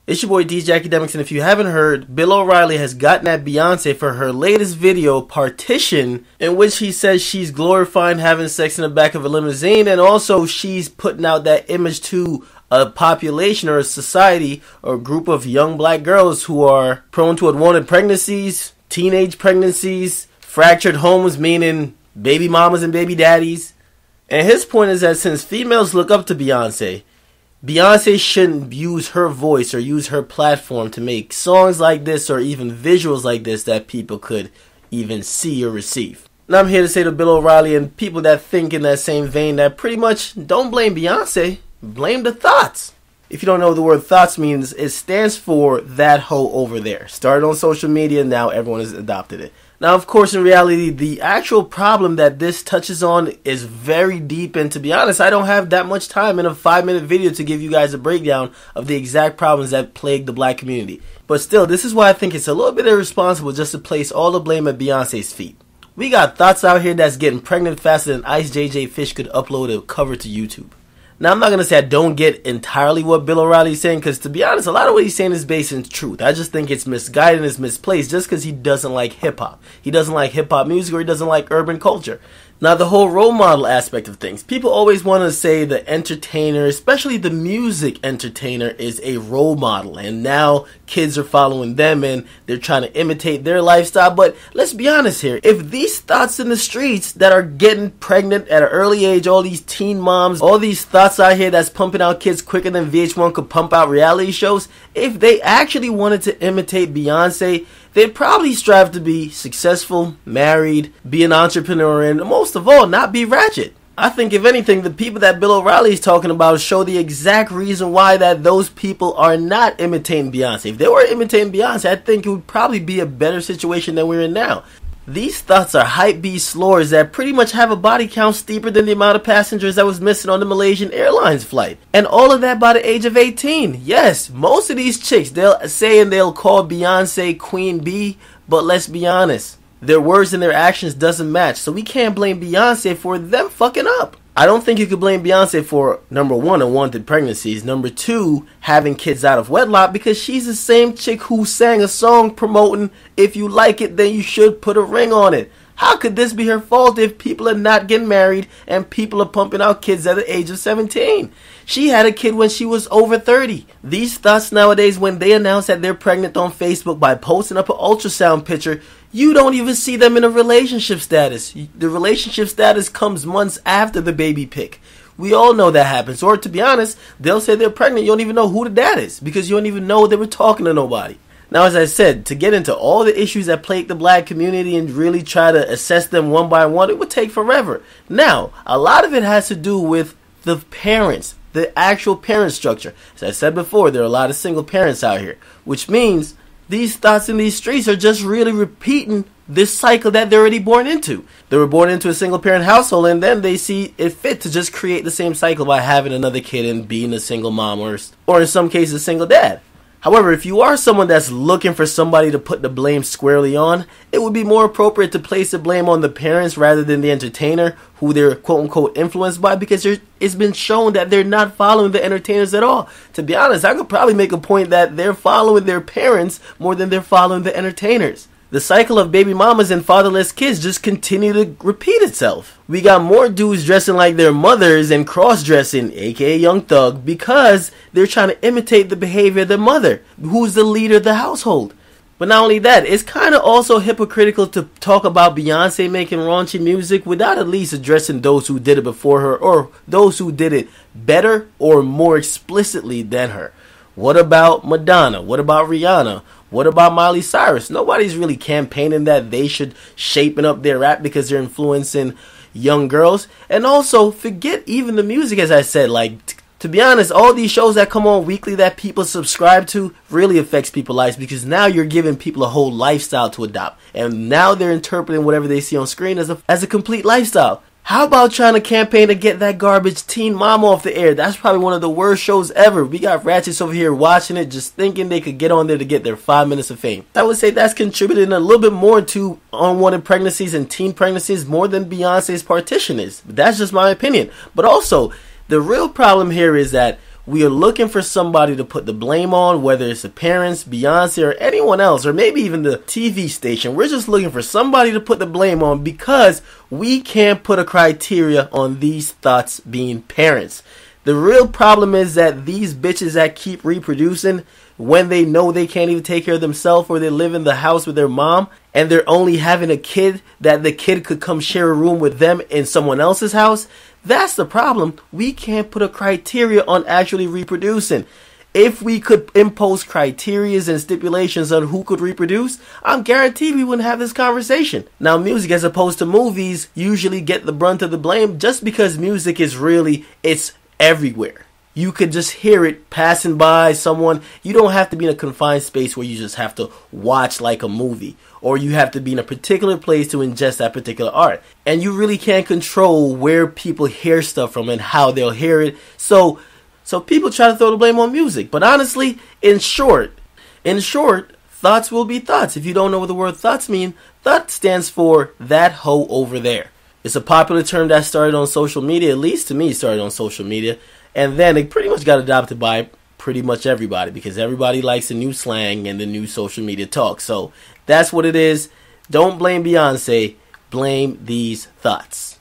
It's your boy DJ Akademiks, and if you haven't heard, Bill O'Reilly has gotten at Beyonce for her latest video, Partition, in which he says she's glorifying having sex in the back of a limousine, and also she's putting out that image to a population or a society or a group of young black girls who are prone to unwanted pregnancies, teenage pregnancies, fractured homes, meaning baby mamas and baby daddies. And his point is that since females look up to Beyonce shouldn't use her voice or use her platform to make songs like this or even visuals like this that people could even see or receive. Now I'm here to say to Bill O'Reilly and people that think in that same vein that pretty much don't blame Beyonce, blame the THOTS. If you don't know what the word THOTS means, it stands for that hoe over there. Started on social media, now everyone has adopted it. Now, of course, in reality, the actual problem that this touches on is very deep, and to be honest, I don't have that much time in a 5-minute video to give you guys a breakdown of the exact problems that plague the black community. But still, this is why I think it's a little bit irresponsible just to place all the blame at Beyonce's feet. We got THOTS out here that's getting pregnant faster than Ice JJ Fish could upload a cover to YouTube. Now, I'm not going to say I don't get entirely what Bill O'Reilly's saying, because to be honest, a lot of what he's saying is based in truth. I just think it's misguided and it's misplaced just because he doesn't like hip-hop. He doesn't like hip-hop music or he doesn't like urban culture. Now, the whole role model aspect of things. People always want to say the entertainer, especially the music entertainer, is a role model. And now kids are following them and they're trying to imitate their lifestyle. But let's be honest here. If these THOTS in the streets that are getting pregnant at an early age, all these teen moms, all these THOTS out here that's pumping out kids quicker than VH1 could pump out reality shows, if they actually wanted to imitate Beyonce, they'd probably strive to be successful, married, be an entrepreneur, and most of all, not be ratchet. I think, if anything, the people that Bill O'Reilly is talking about show the exact reason why that those people are not imitating Beyonce. If they were imitating Beyonce, I think it would probably be a better situation than we're in now. These THOTS are hype-beast slores that pretty much have a body count steeper than the amount of passengers that was missing on the Malaysian Airlines flight. And all of that by the age of 18. Yes, most of these chicks, they'll call Beyonce Queen Bee, but let's be honest, their words and their actions doesn't match. So we can't blame Beyonce for them fucking up. I don't think you could blame Beyonce for, number one, unwanted pregnancies, number two, having kids out of wedlock, because she's the same chick who sang a song promoting, if you like it, then you should put a ring on it. How could this be her fault if people are not getting married and people are pumping out kids at the age of 17? She had a kid when she was over 30. These THOTS nowadays, when they announce that they're pregnant on Facebook by posting up an ultrasound picture, you don't even see them in a relationship status. The relationship status comes months after the baby pic. We all know that happens. Or to be honest, they'll say they're pregnant, you don't even know who the dad is because you don't even know they were talking to nobody. Now, as I said, to get into all the issues that plague the black community and really try to assess them one by one, it would take forever. Now, a lot of it has to do with the parents, the actual parent structure. As I said before, there are a lot of single parents out here, which means these THOTS in these streets are just really repeating this cycle that they're already born into. They were born into a single parent household, and then they see it fit to just create the same cycle by having another kid and being a single mom or in some cases a single dad. However, if you are someone that's looking for somebody to put the blame squarely on, it would be more appropriate to place the blame on the parents rather than the entertainer who they're quote-unquote influenced by, because it's been shown that they're not following the entertainers at all. To be honest, I could probably make a point that they're following their parents more than they're following the entertainers. The cycle of baby mamas and fatherless kids just continue to repeat itself. We got more dudes dressing like their mothers and cross-dressing, aka Young Thug, because they're trying to imitate the behavior of their mother, who's the leader of the household. But not only that, it's kind of also hypocritical to talk about Beyonce making raunchy music without at least addressing those who did it before her or those who did it better or more explicitly than her. What about Madonna? What about Rihanna? What about Miley Cyrus? Nobody's really campaigning that they should shapen up their rap because they're influencing young girls. And also, forget even the music, as I said. Like, to be honest, all these shows that come on weekly that people subscribe to really affects people's lives, because now you're giving people a whole lifestyle to adopt. And now they're interpreting whatever they see on screen as a complete lifestyle. How about trying to campaign to get that garbage Teen Mom off the air? That's probably one of the worst shows ever. We got ratchets over here watching it, just thinking they could get on there to get their 5 minutes of fame. I would say that's contributing a little bit more to unwanted pregnancies and teen pregnancies more than Beyonce's Partition is. But that's just my opinion. But also, the real problem here is that We are looking for somebody to put the blame on, whether it's the parents, Beyonce, or anyone else, or maybe even the TV station. We're just looking for somebody to put the blame on because we can't put a criteria on these thoughts being parents. The real problem is that these bitches that keep reproducing when they know they can't even take care of themselves, or they live in the house with their mom and they're only having a kid that the kid could come share a room with them in someone else's house. That's the problem. We can't put a criteria on actually reproducing. If we could impose criterias and stipulations on who could reproduce, I'm guaranteed we wouldn't have this conversation. Now, music as opposed to movies usually get the brunt of the blame just because music is really, it's everywhere. You could just hear it passing by someone. You don't have to be in a confined space where you just have to watch like a movie, or you have to be in a particular place to ingest that particular art. And you really can't control where people hear stuff from and how they'll hear it. So people try to throw the blame on music. But honestly, in short, thoughts will be thoughts. If you don't know what the word thoughts mean, thought stands for that hoe over there. It's a popular term that started on social media, at least to me it started on social media. And then it pretty much got adopted by pretty much everybody because everybody likes the new slang and the new social media talk. So that's what it is. Don't blame Beyonce. Blame these thoughts.